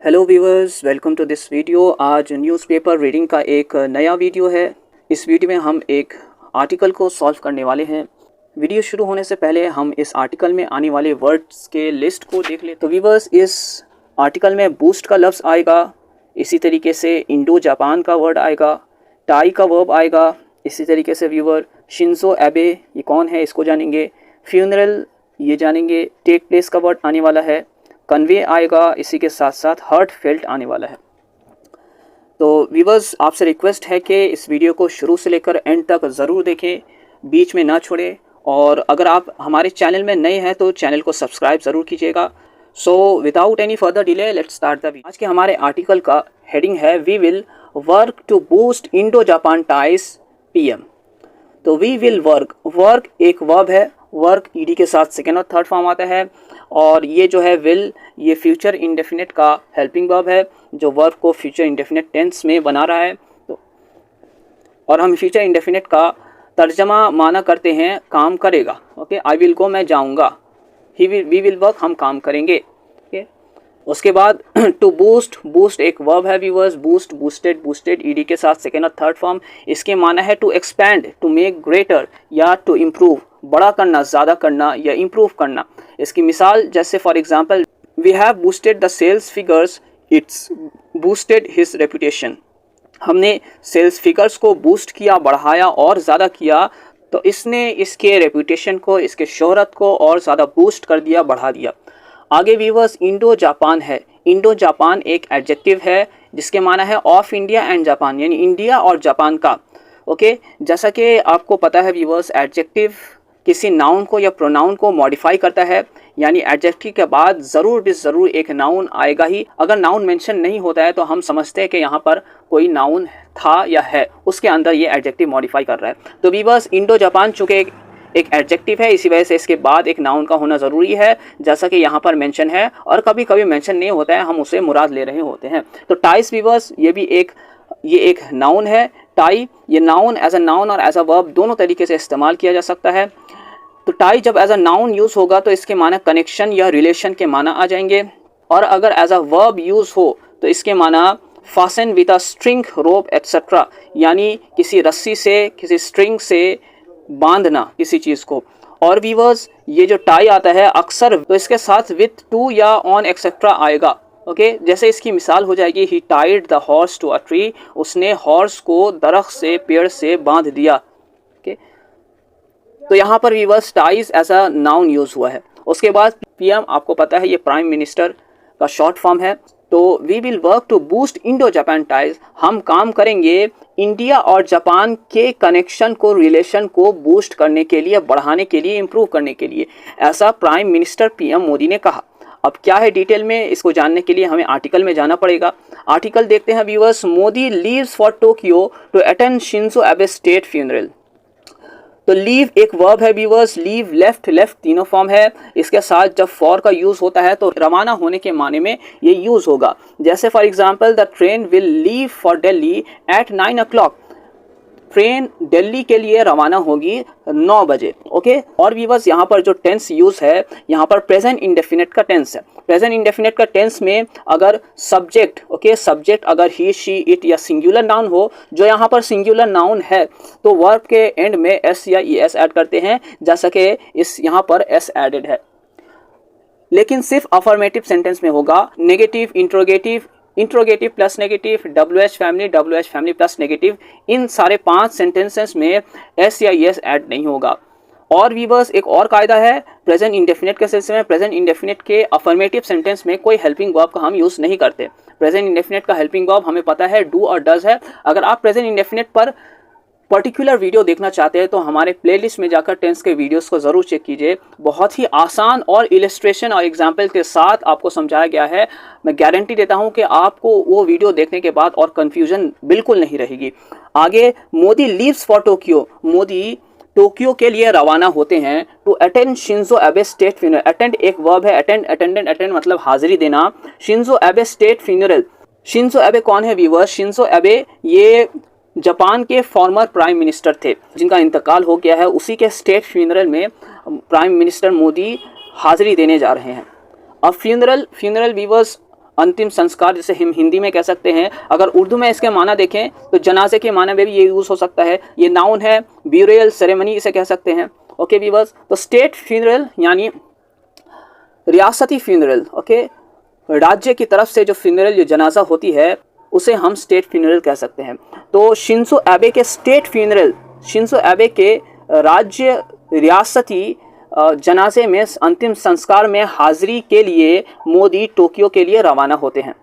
Hello viewers, welcome to this video. आज newspaper reading का एक नया वीडियो है। इस वीडियो में हम एक आर्टिकल को सॉल्व करने वाले हैं। वीडियो शुरू होने से पहले हम इस आर्टिकल में आने वाले वर्ड्स के लिस्ट को देख लें। तो व्यूअर्स, इस आर्टिकल में बूस्ट का लफ्ज़ आएगा, इसी तरीके से इंडो जापान का वर्ड आएगा, टाई का वर्ब आएगा, इसी तरीके से व्यूअर शिंजो एबे ये कौन है इसको जानेंगे, फ्यूनरल ये जानेंगे, टेक प्लेस का वर्ड आने वाला है, कन्वे आएगा, इसी के साथ साथ हर्ट फेल्ट आने वाला है। तो व्यूअर्स, आपसे रिक्वेस्ट है कि इस वीडियो को शुरू से लेकर एंड तक ज़रूर देखें, बीच में ना छोड़ें। और अगर आप हमारे चैनल में नए हैं तो चैनल को सब्सक्राइब ज़रूर कीजिएगा। So without any further delay let's start the video. आज के हमारे आर्टिकल का हेडिंग है we will work to boost Indo Japan ties PM. तो वी विल वर्क एक वर्ब है, वर्क ईडी के साथ सेकेंड और थर्ड फॉर्म आता है। और ये जो है विल, ये फ्यूचर इंडेफिनिट का हेल्पिंग वर्ब है जो वर्ब को फ्यूचर इंडेफिनिट टेंस में बना रहा है। तो और हम फ्यूचर इंडेफिनिट का तर्जमा माना करते हैं काम करेगा। ओके, आई विल गो मैं जाऊंगा, वी विल वर्क हम काम करेंगे। ओके, उसके बाद टू बूस्ट एक वर्ब है viewers, boost, boosted, boosted ED के साथ सेकेंड और थर्ड फॉर्म। इसके माना है to expand, to make greater या टू इम्प्रूव, बड़ा करना, ज़्यादा करना या इम्प्रूव करना। इसकी मिसाल जैसे for example we have boosted the sales figures, it's boosted his reputation. हमने सेल्स फिगर्स को बूस्ट किया, बढ़ाया और ज़्यादा किया, तो इसने इसके रेपुटेशन को, इसके शोहरत को और ज़्यादा बूस्ट कर दिया, बढ़ा दिया। आगे व्यूअर्स, इंडो जापान है। इंडो जापान एक एडजेक्टिव है जिसके माना है ऑफ इंडिया एंड जापान, यानी इंडिया और जापान का। ओके, जैसा कि आपको पता है व्यूअर्स, एडजेक्टिव किसी नाउन को या प्रोनाउन को मॉडिफाई करता है, यानी एडजेक्टिव के बाद ज़रूर एक नाउन आएगा ही। अगर नाउन मेंशन नहीं होता है तो हम समझते हैं कि यहाँ पर कोई नाउन था या है, उसके अंदर ये एडजेक्टिव मॉडिफाई कर रहा है। तो व्यूअर्स, इंडो जापान चूँकि एक एडजेक्टिव है, इसी वजह से इसके बाद एक नाउन का होना ज़रूरी है, जैसा कि यहाँ पर मेंशन है। और कभी कभी मेंशन नहीं होता है, हम उसे मुराद ले रहे होते हैं। तो टाइस व्यूअर्स, ये भी एक नाउन है। टाई ये नाउन एज अ नाउन और एज अ वर्ब दोनों तरीके से इस्तेमाल किया जा सकता है। तो टाई जब एज अ नाउन यूज़ होगा तो इसके माना कनेक्शन या रिलेशन के माना आ जाएंगे, और अगर एज अ वर्ब यूज़ हो तो इसके माना fasten with a string, rope etcetera, यानी किसी रस्सी से, किसी स्ट्रिंग से बांधना किसी चीज़ को। और व्यूअर्स, ये जो टाई आता है अक्सर तो इसके साथ विथ, टू या ऑन एक्सेट्रा आएगा। ओके, जैसे इसकी मिसाल हो जाएगी he tied the horse to a tree, उसने हॉर्स को दरख्त से, पेड़ से बांध दिया। ओके, तो यहाँ पर viewers ties as a noun use हुआ है। उसके बाद पीएम, आपको पता है ये प्राइम मिनिस्टर का शॉर्ट फॉर्म है। तो we will work to boost Indo Japan ties, हम काम करेंगे इंडिया और जापान के कनेक्शन को, रिलेशन को बूस्ट करने के लिए, बढ़ाने के लिए, इम्प्रूव करने के लिए, ऐसा प्राइम मिनिस्टर पीएम मोदी ने कहा। अब क्या है डिटेल में, इसको जानने के लिए हमें आर्टिकल में जाना पड़ेगा। आर्टिकल देखते हैं viewers. Modi leaves for Tokyo to attend Shinzo Abe state funeral. तो लीव एक वर्ब है व्यूअर्स, लीव, लेफ्ट तीनों फॉर्म है। इसके साथ जब फॉर का यूज़ होता है तो रवाना होने के माने में ये यूज़ होगा। जैसे for example the train will leave for Delhi at 9 o'clock, train Delhi के लिए रवाना होगी 9 बजे। ओके, और व्यूअर्स यहाँ पर जो टेंस यूज़ है, यहाँ पर प्रेजेंट इंडेफिनिट का टेंस है। प्रेजेंट इंडेफिनिट का टेंस में अगर सब्जेक्ट, ओके, सब्जेक्ट अगर ही, शी, इट या सिंगुलर नाउन हो, जो यहाँ पर सिंगुलर नाउन है, तो वर्ब के एंड में एस या ई एस ऐड करते हैं, जैसा कि इस यहाँ पर एस एडेड है। लेकिन सिर्फ अफर्मेटिव सेंटेंस में होगा। Negative, interrogative plus negative, WH family plus negative, इन सारे 5 सेंटेंसेस में एस या एस ऐड नहीं होगा। और व्यूअर्स, एक और कायदा है प्रेजेंट इंडेफिनिट के सिलसिले में। प्रेजेंट इंडेफिनिट के अफर्मेटिव सेंटेंस में कोई हेल्पिंग वर्ब का हम यूज़ नहीं करते। प्रेजेंट इंडेफिनिट का हेल्पिंग वर्ब हमें पता है डू और डज है। अगर आप प्रेजेंट इंडेफिनिट पर पर्टिकुलर वीडियो देखना चाहते हैं तो हमारे प्लेलिस्ट में जाकर टेंस के वीडियोस को ज़रूर चेक कीजिए। बहुत ही आसान और इलस्ट्रेशन और एग्जाम्पल के साथ आपको समझाया गया है। मैं गारंटी देता हूं कि आपको वो वीडियो देखने के बाद और कन्फ्यूजन बिल्कुल नहीं रहेगी। आगे, Modi leaves for Tokyo, Modi Tokyo के लिए रवाना होते हैं to attend Shinzo Abe state funeral. Attend एक वर्ब है, अटेंड मतलब हाजिरी देना। Shinzo Abe state funeral, Shinzo एबे कौन है व्यूअर्स? शिंजो एबे ये जापान के फॉर्मर प्राइम मिनिस्टर थे जिनका इंतकाल हो गया है। उसी के स्टेट फ्यूनरल में प्राइम मिनिस्टर मोदी हाजिरी देने जा रहे हैं। अब फ्यूनरल व्यूअर्स अंतिम संस्कार जिसे हम हिंदी में कह सकते हैं। अगर उर्दू में इसके माना देखें तो जनाजे के माना में भी ये यूज़ हो सकता है। ये नाउन है, ब्यूरियल सेरेमनी इसे कह सकते हैं। ओके व्यूअर्स, तो स्टेट फ्यूनरल यानी रियासती फ्यूनरल, ओके, राज्य की तरफ से जो फ्यूनरल जो जनाजा होती है उसे हम स्टेट फ्यूनरल कह सकते हैं। तो शिंजो एबे के स्टेट फ्यूनरल, शिंजो एबे के राज्य रियासती जनाजे में अंतिम संस्कार में हाजिरी के लिए मोदी टोक्यो के लिए रवाना होते हैं।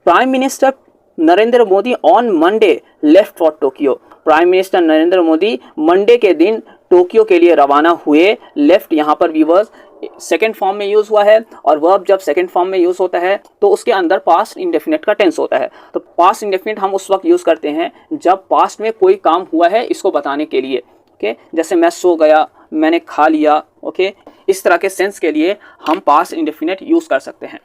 Prime minister Narendra Modi on Monday left for Tokyo. Prime minister Narendra Modi Monday के दिन टोक्यो के लिए रवाना हुए। लेफ्ट यहाँ पर व्यूअर्स सेकंड फॉर्म में यूज हुआ है, और वर्ब जब सेकंड फॉर्म में यूज होता है तो उसके अंदर पास्ट इंडेफिनिट का टेंस होता है। तो पास्ट इंडेफिनिट हम उस वक्त यूज करते हैं जब पास्ट में कोई काम हुआ है इसको बताने के लिए। ओके, जैसे मैं सो गया, मैंने खा लिया। ओके, इस तरह के सेंस के लिए हम पास्ट इंडेफिनिट यूज कर सकते हैं।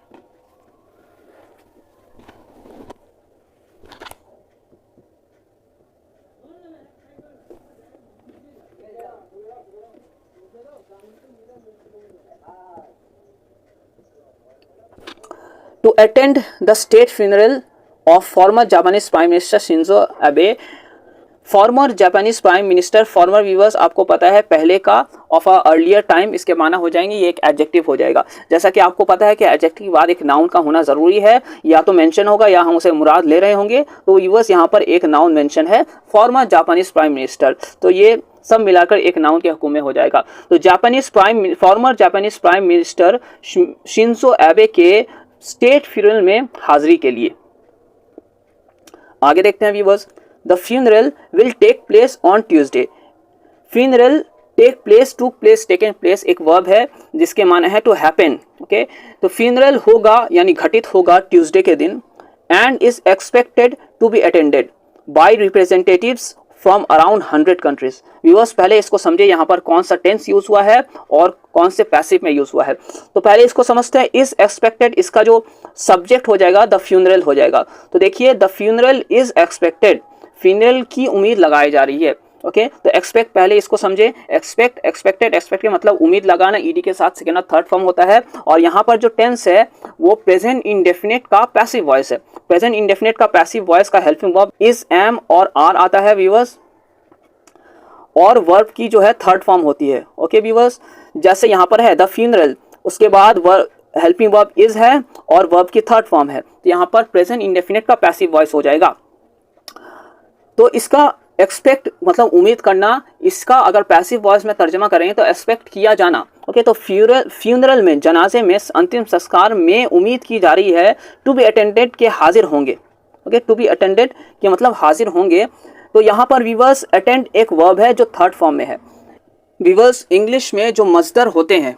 To attend the state funeral of former Japanese Prime Minister Shinzo Abe, farmer Japanese prime minister, farmer viewers आपको पता है पहले का, ऑफ अ अर्लियर टाइम इसके माना हो जाएंगे, ये एक एडजेक्टिव हो जाएगा। जैसा कि आपको पता है कि एडजेक्टिव के बाद एक नाउन का होना जरूरी है, या तो मेंशन होगा या हम उसे मुराद ले रहे होंगे। तो व्यूअर्स यहाँ पर एक नाउन मेंशन है, फॉर्मर जापानीज प्राइम मिनिस्टर, तो ये सब मिलाकर एक नाउन के हुक्म में हो जाएगा। तो farmer Japanese prime minister Shinzo Abe के स्टेट फ्यूनरल में हाजिरी के लिए। आगे देखते हैं viewers, the funeral will take place on Tuesday. Funeral take place, to place, taken place एक वर्ब है जिसके माना है टू हैपन। ओके, तो फ्यूनरल होगा यानी घटित होगा ट्यूसडे के दिन, and is expected to be attended by representatives from around 100 countries. Viewers पहले इसको समझे यहाँ पर कौन सा टेंस यूज हुआ है और कौन से पैसिव में यूज हुआ है। तो पहले इसको समझते हैं। इज एक्सपेक्टेड, इसका जो सब्जेक्ट हो जाएगा द फ्यूनरल हो जाएगा। तो देखिए the funeral is expected, funeral की उम्मीद लगाई जा रही है। ओके, तो एक्सपेक्ट पहले इसको समझे। एक्सपेक्ट, एक्सपेक्टेड, एक्सपेक्ट का मतलब उम्मीद लगाना, ईडी के साथ सेकेंड और थर्ड फॉर्म होता है। और यहाँ पर जो टेंस है वो प्रेजेंट इंडेफिनिट का पैसिव वॉइस है। प्रेजेंट इंडेफिनिट का पैसिव वॉइस का हेल्पिंग वर्ब इज, एम और आर आता है व्यूअर्स, और वर्ब की जो है थर्ड फॉर्म होती है। ओके व्यूअर्स, जैसे यहाँ पर है द फ्यूनरल, उसके बाद हेल्पिंग वर्ब इज है और वर्ब की थर्ड फॉर्म है, तो यहाँ पर प्रेजेंट इंडेफिनिट का पैसिव वॉइस हो जाएगा। तो इसका एक्सपेक्ट मतलब उम्मीद करना, इसका अगर पैसिव वॉइस में तर्जमा करें तो एक्सपेक्ट किया जाना। ओके, तो फ्यूनरल में, जनाजे में, अंतिम संस्कार में उम्मीद की जा रही है टू बी अटेंडेड के हाजिर होंगे। ओके, टू बी अटेंडेड के मतलब हाजिर होंगे। तो यहाँ पर वीवर्स अटेंड एक वर्ब है जो थर्ड फॉर्म में है। वीवर्स इंग्लिश में जो मस्दर होते हैं,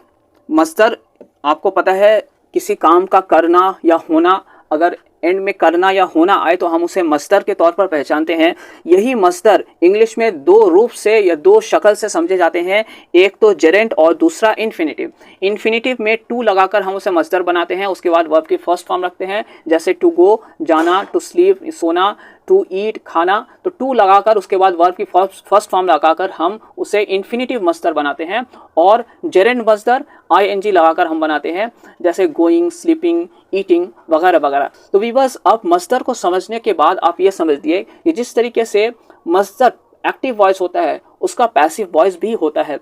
मस्दर आपको पता है किसी काम का करना या होना, अगर एंड में करना या होना आए तो हम उसे मस्दर के तौर पर पहचानते हैं। यही मस्दर इंग्लिश में दो रूप से या दो शक्ल से समझे जाते हैं, एक तो जेरेंट और दूसरा इन्फिनिटिव। इन्फिनिटिव में टू लगाकर हम उसे मस्दर बनाते हैं, उसके बाद वर्ब की फर्स्ट फॉर्म रखते हैं, जैसे टू गो जाना, टू स्लीप सोना, टू ईट खाना। तो टू लगाकर उसके बाद वर्ब की फर्स्ट फॉर्म लगाकर हम उसे इन्फिनिटिव मस्दर बनाते हैं, और जेरेंट मस्दर आईएनजी लगाकर हम बनाते हैं, जैसे गोइंग, स्लीपिंग, ईटिंग वगैरह वगैरह। तो वीवर्स अब मस्दर को समझने के बाद आप ये समझ दिए कि जिस तरीके से मस्दर एक्टिव वॉइस होता है उसका पैसिव वॉइस भी होता है।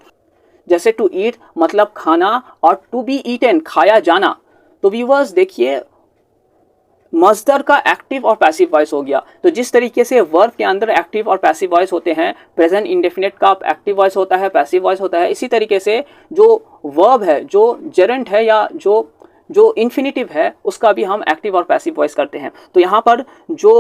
जैसे टू ईट मतलब खाना, और टू बी ईटन खाया जाना। तो वीवर्स देखिए मस्दर का एक्टिव और पैसिव वॉइस हो गया। तो जिस तरीके से वर्ब के अंदर एक्टिव और पैसिव वॉइस होते हैं, प्रेजेंट इंडेफिनिट का एक्टिव वॉइस होता है, पैसिव वॉइस होता है, इसी तरीके से जो वर्ब है, जो जेरेंट है या जो इन्फिनिटिव है, उसका भी हम एक्टिव और पैसिव वॉइस करते हैं। तो यहाँ पर जो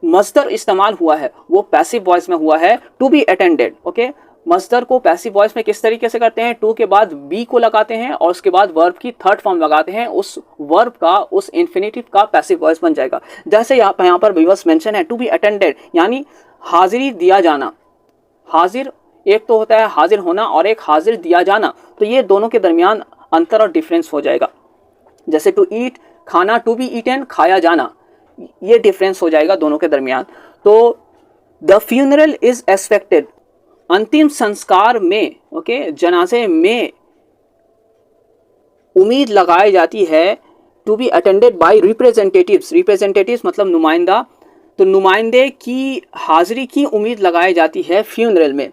मस्दर इस्तेमाल हुआ है वो पैसिव वॉइस में हुआ है, टू बी अटेंडेड। ओके, मस्दर को पैसिव वॉइस में किस तरीके से करते हैं, टू के बाद बी को लगाते हैं और उसके बाद वर्ब की थर्ड फॉर्म लगाते हैं, उस वर्ब का, उस इन्फिनिटिव का पैसिव वॉइस बन जाएगा। जैसे यहाँ पर व्यूअर्स मेंशन है टू बी अटेंडेड यानी हाजिरी दिया जाना। हाजिर एक तो होता है हाजिर होना और एक हाजिर दिया जाना, तो ये दोनों के दरमियान अंतर और डिफरेंस हो जाएगा। जैसे टू ईट खाना, टू बी ईटन खाया जाना, ये डिफरेंस हो जाएगा दोनों के दरमियान। तो द फ्यूनरल इज एक्सपेक्टेड, अंतिम संस्कार में, ओके, जनाजे में उम्मीद लगाई जाती है to be attended by representatives, representatives मतलब नुमाइंदा, तो नुमाइंदे की हाजिरी की उम्मीद लगाई जाती है फ्यूनरल में।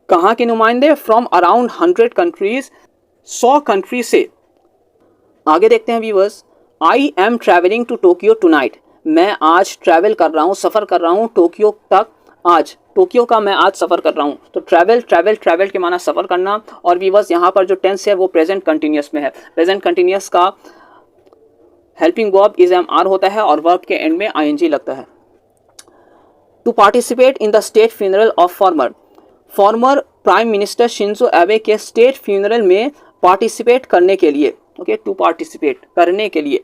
कहाँ के नुमाइंदे? फ्रॉम अराउंड 100 कंट्रीज, 100 कंट्री से। आगे देखते हैं viewers. I am travelling to Tokyo tonight, मैं आज ट्रैवल कर रहा हूँ, सफ़र कर रहा हूँ टोक्यो तक। आज टोक्यो का मैं आज सफ़र कर रहा हूँ। तो ट्रैवल ट्रैवल ट्रैवल के माना सफ़र करना। और व्यूअर्स यहाँ पर जो टेंस है वो प्रेजेंट कंटिन्यूस में है। प्रेजेंट कंटिन्यूस का helping verb is am are होता है और वर्ब के एंड में आईएनजी लगता है। To participate in the state funeral of former prime minister Shinzo Abe के स्टेट फ्यूनरल में पार्टिसिपेट करने के लिए। ओके, टू पार्टिसिपेट करने के लिए,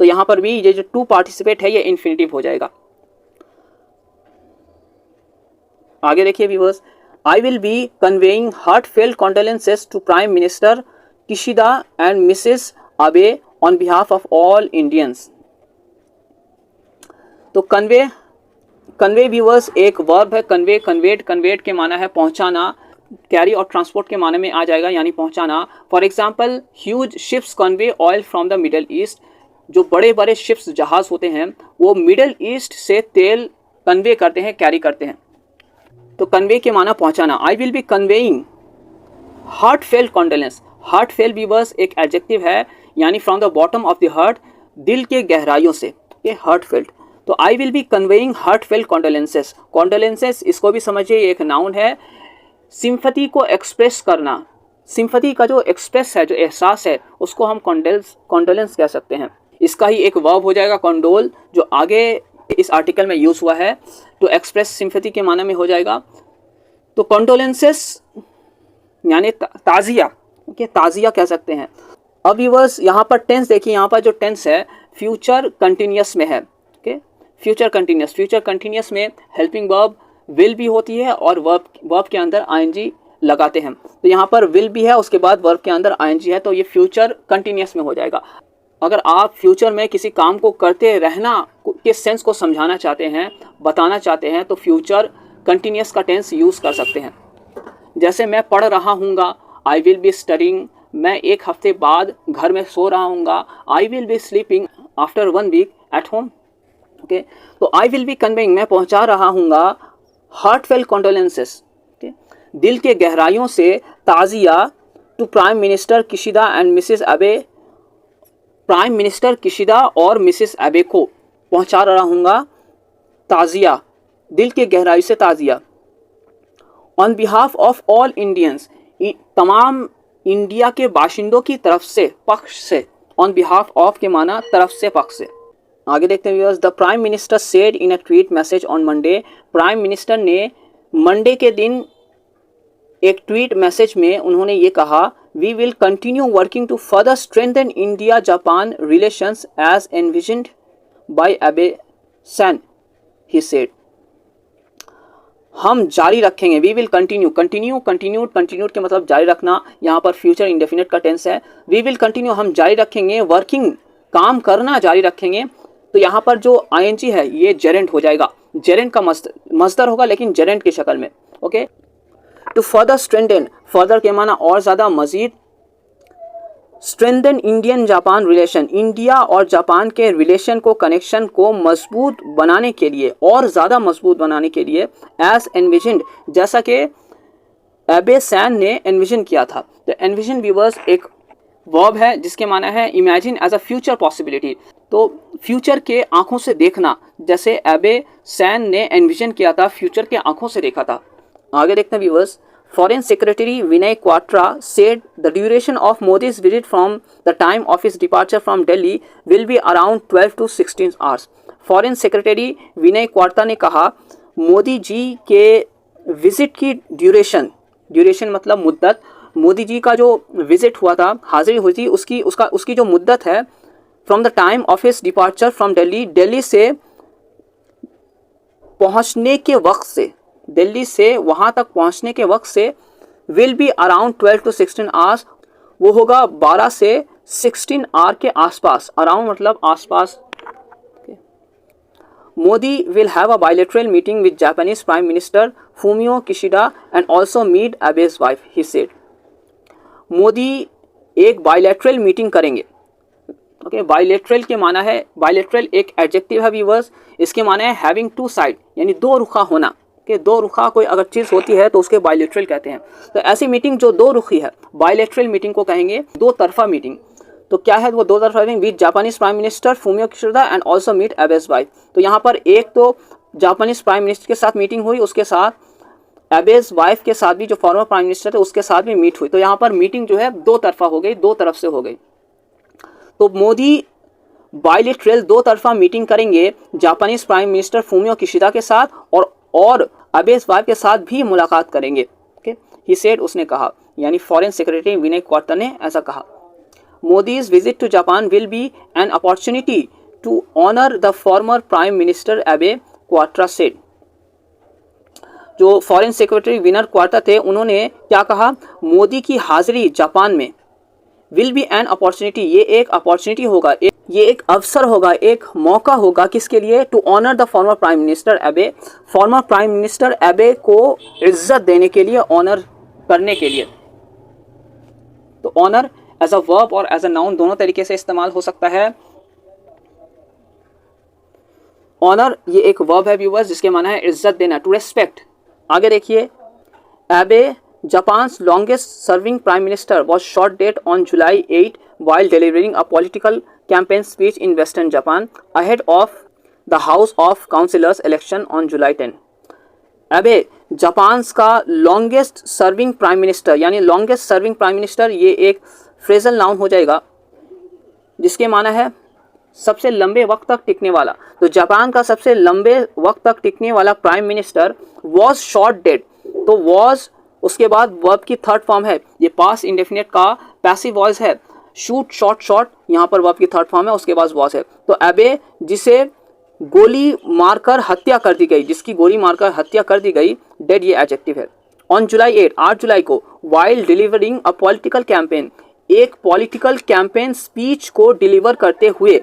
तो यहाँ पर भी ये जो टू पार्टिसिपेट है ये इन्फिनिटिव हो जाएगा। आगे देखिए viewers. I will be conveying heartfelt condolences to prime minister Kishida and Mrs Abe on behalf of all Indians. तो कन्वे व्यूअर्स एक वर्ब है। कन्वे, कन्वेड के माना है पहुंचाना, कैरी और ट्रांसपोर्ट के माने में आ जाएगा, यानी पहुंचाना। For example, huge ships convey oil from the middle east, जो बड़े बड़े शिप्स जहाज होते हैं वो मिडल ईस्ट से तेल कन्वे करते हैं, कैरी करते हैं। तो कन्वे के माना पहुंचाना। आई will be conveying heartfelt condolence. Heartfelt viewers एक एडजेक्टिव है, यानी from the bottom of the heart, दिल के गहराइयों से, ये हार्टफेल्ट। तो I will be conveying heartfelt condolences. Condolences इसको भी समझिए, एक नाउन है। सिंपैथी को एक्सप्रेस करना, सिंपैथी का जो एक्सप्रेस है, जो एहसास है, उसको हम कॉन्डोलेंस कह सकते हैं। इसका ही एक वर्ब हो जाएगा कॉन्डोल, जो आगे इस आर्टिकल में यूज हुआ है, तो एक्सप्रेस सिंपैथी के माने में हो जाएगा। तो कॉन्डोलेंसेस यानी ताजिया, ओके, ताजिया कह सकते हैं। अब व्यूअर्स यहाँ पर टेंस देखिए, यहाँ पर जो टेंस है फ्यूचर कंटिन्यूअस में है। ओके, फ्यूचर कंटिन्यूअस में हेल्पिंग वर्ब विल भी होती है और वर्ब के अंदर आईएनजी लगाते हैं। तो यहाँ पर विल भी है, उसके बाद वर्ब के अंदर आईएनजी है, तो ये फ्यूचर कंटिन्यूअस में हो जाएगा। अगर आप फ्यूचर में किसी काम को करते रहना के सेंस को समझाना चाहते हैं, बताना चाहते हैं, तो फ्यूचर कंटिन्यूअस का टेंस यूज़ कर सकते हैं। जैसे मैं पढ़ रहा हूँगा, आई विल बी स्टडिंग, मैं एक हफ्ते बाद घर में सो रहा हूँगा, I will be sleeping after 1 week at home. Okay, तो आई विल बी कन्वेइंग, मैं पहुँचा रहा हूँगा हार्टफेल्ट कॉन्डोलेंसेस, दिल के गहराइयों से ताज़िया to prime minister Kishida and Mrs Abe. Prime minister Kishida और मिसेस अबे को पहुंचा रहा हूँगा ताज़िया, दिल के गहराई से ताज़िया। On behalf of all Indians, तमाम इंडिया के बाशिंदों की तरफ से, पक्ष से। ऑन बिहाफ ऑफ के माना तरफ से, पक्ष से। आगे देखते हैं viewers. The prime minister said in a tweet message on Monday, prime minister ने मंडे के दिन एक ट्वीट मैसेज में उन्होंने ये कहा, we will continue working to further strengthen India Japan relations as envisioned by Abe san, he said. हम जारी रखेंगे, वी विल कंटिन्यू, कंटिन्यूड के मतलब जारी रखना, यहाँ पर फ्यूचर इंडेफिनिट का टेंस है। वी विल कंटिन्यू, हम जारी रखेंगे, वर्किंग काम करना जारी रखेंगे। तो यहाँ पर जो आईएनजी है ये जेरेंट हो जाएगा, जेरेंट का मस्दर होगा लेकिन जेरेंट की शक्ल में। Okay, to further strengthen, further के माना और ज़्यादा, मजीद। Strengthen Indian Japan relation, India और जापान के रिलेशन को, कनेक्शन को मजबूत बनाने के लिए, और ज़्यादा मजबूत बनाने के लिए। एज एनविजन्ड, जैसा कि एबे सैन ने एनविजन किया था। तो एनविजन व्यूअर्स एक वर्ब है जिसके माना है imagine as a future possibility, तो फ्यूचर के आंखों से देखना, जैसे एबे सैन ने एनविजन किया था, फ्यूचर के आंखों से देखा था। आगे देखते हैं viewers. Foreign secretary Vinay Kwatra said the duration of Modi's visit from the time of his departure from Delhi will be around 12 to 16 hours. Foreign secretary विनय क्वात्रा ने कहा, मोदी जी के विजिट की ड्यूरेशन मतलब मुद्दत, मोदी जी का जो विजिट हुआ था, हाजिरी हुई थी, उसकी जो मुद्दत है, from the time of his departure from Delhi, Delhi से पहुंचने के वक्त से, दिल्ली से वहाँ तक पहुँचने के वक्त से, will be around 12 to 16 hours, वो होगा 12 से 16 आवर के आसपास, अराउंड मतलब आसपास। Modi will have a bilateral meeting with Japanese prime minister Fumio Kishida and also meet Abe's wife, he said. Modi एक बायलैटरल मीटिंग करेंगे। ओके, बायलैटरल के माना है, बायलैटरल एक एडजेक्टिव है व्यूअर्स, इसके माना है हैविंग टू साइड, यानी दो रुखा होना। कि दो रुखा कोई अगर चीज़ होती है तो उसके बायलैटरल कहते हैं। तो ऐसी मीटिंग जो दो रुखी है, बायलैटरल मीटिंग को कहेंगे दो तरफा मीटिंग। तो क्या है वो दो तरफा meeting? With Japanese prime minister Fumio Kishida and also meet Abe's wife. तो यहाँ पर एक तो जापानीज प्राइम मिनिस्टर के साथ मीटिंग हुई, उसके साथ एबे's वाइफ के साथ भी, जो फॉर्मर प्राइम मिनिस्टर थे उसके साथ भी मीट हुई। तो यहाँ पर मीटिंग जो है दो तरफा हो गई, दो तरफ से हो गई। तो मोदी बायलैटरल दो तरफा मीटिंग करेंगे Japanese prime minister Fumio Kishida के साथ, और एबे's वाइफ के साथ भी मुलाकात करेंगे। ओके, ही सेड, उसने कहा, यानी फॉरेन सेक्रेटरी विनय क्वार्टर ने ऐसा कहा। Modi's visit to Japan will be an opportunity to honour the former prime minister Abe Kwatra said. जो फॉरेन सेक्रेटरी विनर क्वार्टर थे उन्होंने क्या कहा? मोदी की हाजिरी जापान में विल बी एन अपॉर्चुनिटी, ये एक अपॉर्चुनिटी होगा, ये एक अवसर होगा, एक मौका होगा, किसके लिए? To honour the former prime minister Abe, former prime minister Abe को इज्जत देने के लिए, ऑनर करने के लिए। तो ऑनर एज अ वर्ब और एज अ नाउन दोनों तरीके से इस्तेमाल हो सकता है। ऑनर ये एक वर्ब है व्यूअर्स, जिसके माना है इज्जत देना, टू रेस्पेक्ट। आगे देखिए, एबे Japan's longest serving prime minister was shot dead on July 8 while delivering a political campaign speech in Western Japan ahead of the House of Councillors election on July 10. अबे Japan का longest serving prime minister, यानी longest serving prime minister, ये एक phrasal noun हो जाएगा जिसके माना है सबसे लंबे वक्त तक टिकने वाला। तो जापान का सबसे लंबे वक्त तक टिकने वाला prime minister was shot dead. तो वॉज उसके बाद वर्ब की थर्ड फॉर्म है, ये पास्ट इंडेफिनिट का पैसिव वॉइस है। शूट, शॉट, शॉट, यहाँ पर वर्ब की थर्ड फॉर्म है, उसके बाद वॉज है। तो एबे जिसे गोली मारकर हत्या कर दी गई, जिसकी गोली मारकर हत्या कर दी गई, डेड ये एडजेक्टिव है। ऑन जुलाई 8, 8 जुलाई को, while delivering a political campaign, एक पॉलिटिकल कैंपेन स्पीच को डिलीवर करते हुए,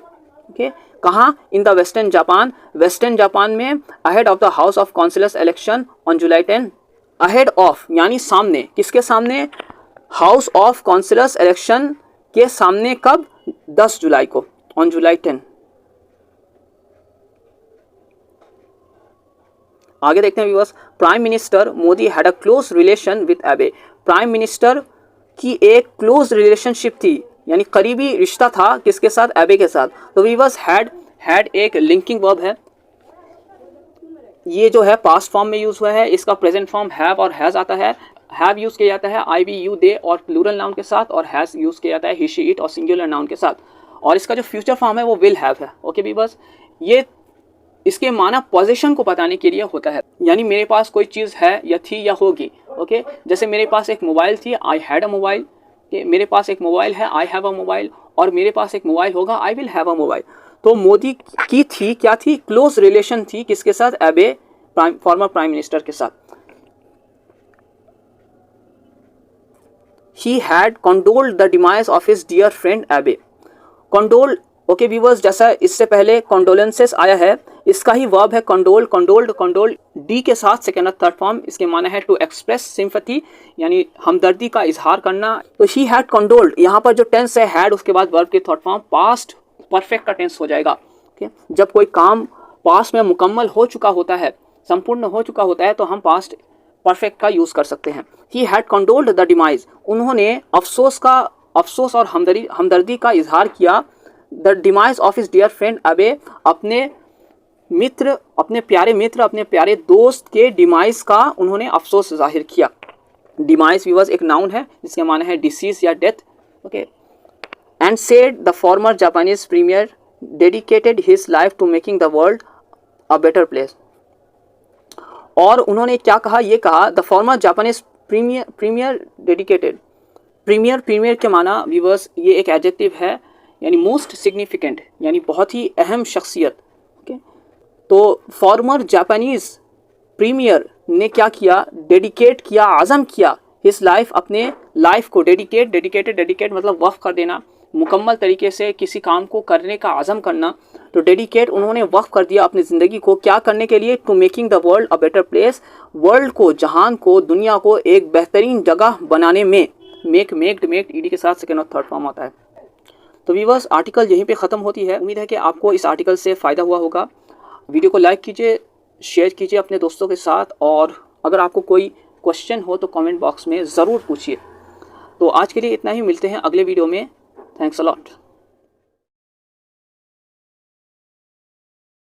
ओके, कहाँ? In the western Japan, western Japan में, ahead of the House of Councillors election on July 10। Ahead of यानी सामने, किसके सामने? हाउस ऑफ काउंसिलर्स इलेक्शन के सामने। कब? 10 जुलाई को, ऑन जुलाई 10। आगे देखते हैं viewers, prime minister Modi had a close relation with एबे। प्राइम मिनिस्टर की एक क्लोज रिलेशनशिप थी, यानी करीबी रिश्ता था, किसके साथ? एबे के साथ। तो व्यूअर्स हैड एक लिंकिंग वर्ब है, ये जो है पास्ट फॉर्म में यूज हुआ है। इसका प्रेजेंट फॉर्म हैव और हैज आता है। हैव यूज किया जाता है आई, वी, यू, दे और प्लूरल नाउन के साथ, और हैज यूज किया जाता है ही, शी, इट और सिंगुलर नाउन के साथ। और इसका जो फ्यूचर फॉर्म है वो विल हैव है। ओके भी, बस ये इसके माना पोजीशन को बताने के लिए होता है, यानी मेरे पास कोई चीज़ है या थी या होगी। ओके, जैसे मेरे पास एक मोबाइल थी, आई हैड अ मोबाइल। मेरे पास एक मोबाइल है, आई हैव अ मोबाइल, और मेरे पास एक मोबाइल होगा, I will have a mobile. तो मोदी की थी, क्या थी? क्लोज रिलेशन थी, किसके साथ? एबे, फॉर्मर प्राइम मिनिस्टर के साथ। He had condoled the demise of his dear friend एबे। कंडोल, ओके व्यूअर्स, जैसा इससे पहले कंडोलेंसेस आया है, इसका ही वर्ब है कंडोल। कंडोल्ड, कंडोल डी के साथ सेकेंड और थर्ड फॉर्म। इसके माना है टू एक्सप्रेस सिंपैथी, यानी हमदर्दी का इजहार करना। तो ही हैड कंडोल्ड, यहाँ पर जो टेंस है हैड, उसके बाद वर्ब की थर्ड फॉर्म, पास्ट परफेक्ट का टेंस हो जाएगा। ओके, जब कोई काम पास्ट में मुकम्मल हो चुका होता है, संपूर्ण हो चुका होता है, तो हम पास्ट परफेक्ट का यूज कर सकते हैं। He had condoled the demise, उन्होंने अफसोस और हमदर्दी का इजहार किया। The demise of his dear friend Abe, अपने प्यारे मित्र, अपने प्यारे दोस्त के डिमाइज का उन्होंने अफसोस जाहिर किया। डिमाइज व्यूअर्स एक नाउन है जिसके माना है डिसीज या death. Okay, and said the former Japanese premier dedicated his life to making the world a better place. और उन्होंने क्या कहा? ये कहा, the former Japanese premier dedicated. Premier के माना व्यूअर्स ये एक एडजेक्टिव है, यानी मोस्ट सिग्निफिकेंट, यानी बहुत ही अहम शख्सियत। ओके, तो फॉर्मर जापानीज प्रीमियर ने क्या किया? डेडिकेट किया, आज़म किया, हिज लाइफ, अपने लाइफ को। डेडिकेट मतलब वक्फ कर देना, मुकम्मल तरीके से किसी काम को करने का आज़म करना। तो डेडिकेट उन्होंने वक्फ कर दिया अपनी ज़िंदगी को, क्या करने के लिए? To making the world a better place, world को, जहान को, दुनिया को एक बेहतरीन जगह बनाने में। मेक्ड ईडी के साथ सेकेंड और थर्ड फॉर्म आता है। तो व्यूअर्स, आर्टिकल यहीं पे ख़त्म होती है। उम्मीद है कि आपको इस आर्टिकल से फ़ायदा हुआ होगा। वीडियो को लाइक कीजिए, शेयर कीजिए अपने दोस्तों के साथ, और अगर आपको कोई क्वेश्चन हो तो कमेंट बॉक्स में ज़रूर पूछिए। तो आज के लिए इतना ही, मिलते हैं अगले वीडियो में। Thanks a lot.